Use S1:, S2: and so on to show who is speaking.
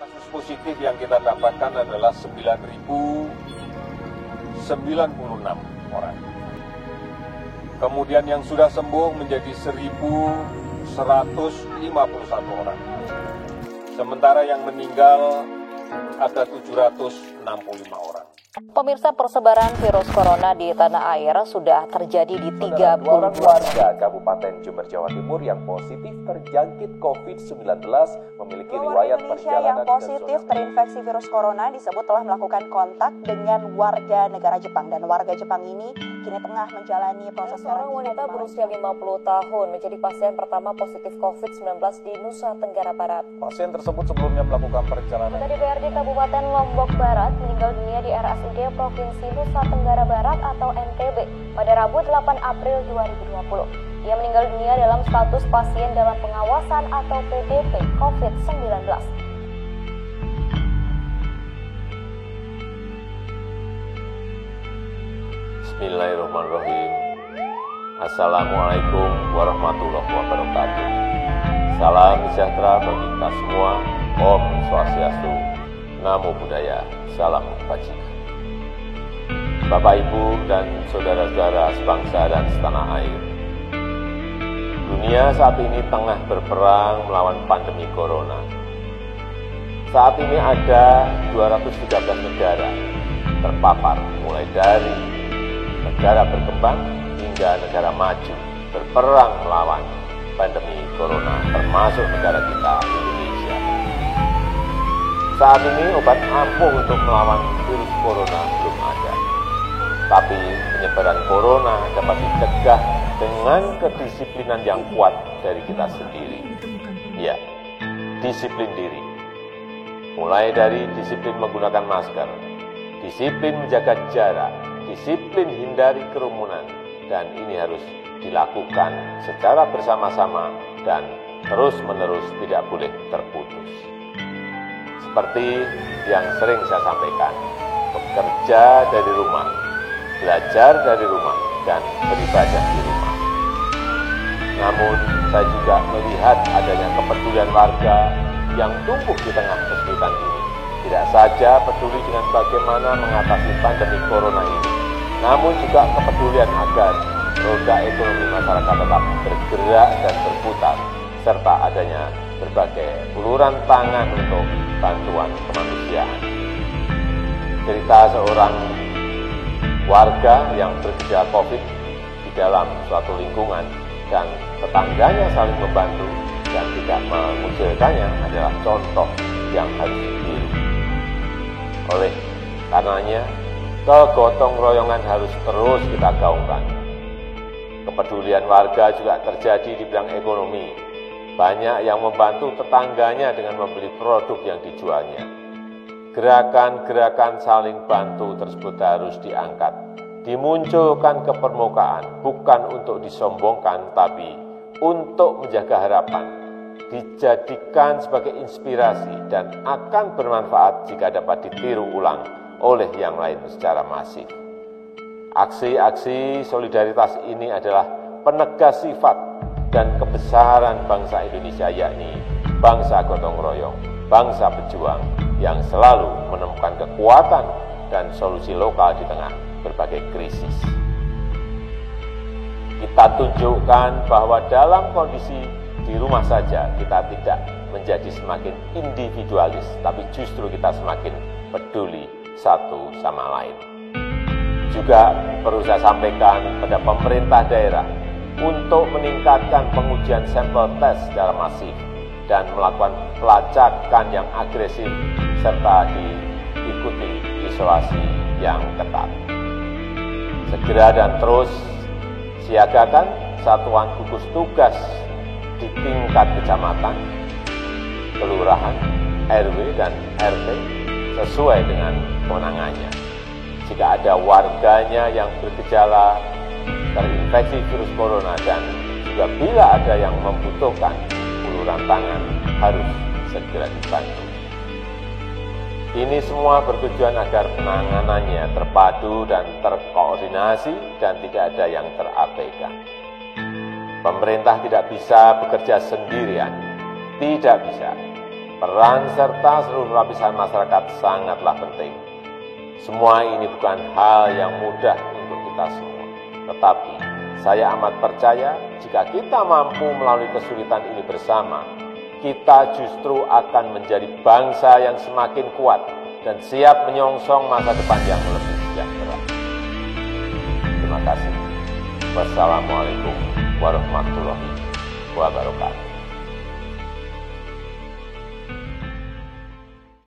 S1: Kasus positif yang kita dapatkan adalah 9.096 orang. Kemudian yang sudah sembuh menjadi 1.151 orang. Sementara yang meninggal ada 765 orang.
S2: Pemirsa, persebaran virus corona di tanah air sudah terjadi di 30
S3: orang warga Kabupaten Jember, Jawa Timur yang positif terjangkit COVID-19 memiliki riwayat perjalanan
S4: yang positif terinfeksi virus corona disebut telah melakukan kontak dengan warga negara Jepang, dan warga Jepang ini kini tengah menjalani proses
S2: seorang wanita berusia 50 tahun menjadi pasien pertama positif COVID-19 di Nusa Tenggara Barat.
S3: Pasien tersebut sebelumnya melakukan perjalanan.
S2: Anggota DPRD Kabupaten Lombok Barat meninggal dunia di RSUD Provinsi Nusa Tenggara Barat atau NTB pada Rabu 8 April 2020. Ia meninggal dunia dalam status pasien dalam pengawasan atau PDP COVID-19.
S1: Bismillahirrahmanirrahim. Assalamualaikum warahmatullahi wabarakatuh. Salam sejahtera bagi kita semua. Om Swastiastu, Namo Buddhaya, Salam Kebajikan. Bapak, Ibu, dan saudara-saudara sebangsa dan setanah air. Dunia saat ini tengah berperang melawan pandemi corona. Saat ini ada 213 negara terpapar, mulai dari negara berkembang hingga negara maju, berperang melawan pandemi corona, termasuk negara kita, Indonesia. Saat ini obat ampuh untuk melawan virus corona belum ada. Tapi penyebaran corona dapat dicegah dengan kedisiplinan yang kuat dari kita sendiri. Ya, disiplin diri. Mulai dari disiplin menggunakan masker, disiplin menjaga jarak, disiplin hindari kerumunan, dan ini harus dilakukan secara bersama-sama dan terus-menerus, tidak boleh terputus. Seperti yang sering saya sampaikan, bekerja dari rumah, belajar dari rumah, dan beribadah di rumah. Namun, saya juga melihat adanya kepedulian warga yang tumbuh di tengah kesulitan ini. Tidak saja peduli dengan bagaimana mengatasi pandemi corona ini, namun juga kepedulian agar roda ekonomi masyarakat tetap bergerak dan berputar, serta adanya berbagai uluran tangan untuk bantuan kemanusiaan. Cerita seorang warga yang bergejala COVID di dalam suatu lingkungan dan tetangganya saling membantu dan tidak mengucilkannya adalah contoh yang harus ditiru. Oleh karenanya, kegotong royongan harus terus kita gaungkan. Kepedulian warga juga terjadi di bidang ekonomi. Banyak yang membantu tetangganya dengan membeli produk yang dijualnya. Gerakan-gerakan saling bantu tersebut harus diangkat, dimunculkan ke permukaan, bukan untuk disombongkan, tapi untuk menjaga harapan, dijadikan sebagai inspirasi dan akan bermanfaat jika dapat ditiru ulang oleh yang lain secara masif. Aksi-aksi solidaritas ini adalah penegas sifat dan kebesaran bangsa Indonesia, yakni bangsa gotong royong, bangsa pejuang yang selalu menemukan kekuatan dan solusi lokal di tengah berbagai krisis. Kita tunjukkan bahwa dalam kondisi di rumah saja kita tidak menjadi semakin individualis, tapi justru kita semakin peduli satu sama lain. Juga perlu saya sampaikan pada pemerintah daerah untuk meningkatkan pengujian sampel tes secara masif dan melakukan pelacakan yang agresif serta diikuti isolasi yang ketat. Segera dan terus siagakan satuan gugus tugas di tingkat kecamatan, kelurahan, RW, dan RT sesuai dengan kewenangannya. Jika ada warganya yang bergejala terinfeksi virus corona dan juga bila ada yang membutuhkan uluran tangan harus segera dibantu. Ini semua bertujuan agar penanganannya terpadu dan terkoordinasi dan tidak ada yang terabaikan. Pemerintah tidak bisa bekerja sendirian, tidak bisa. Peran serta seluruh lapisan masyarakat sangatlah penting. Semua ini bukan hal yang mudah untuk kita semua. Tetapi saya amat percaya jika kita mampu melalui kesulitan ini bersama, kita justru akan menjadi bangsa yang semakin kuat dan siap menyongsong masa depan yang lebih sejahtera. Terima kasih. Wassalamualaikum warahmatullahi wabarakatuh.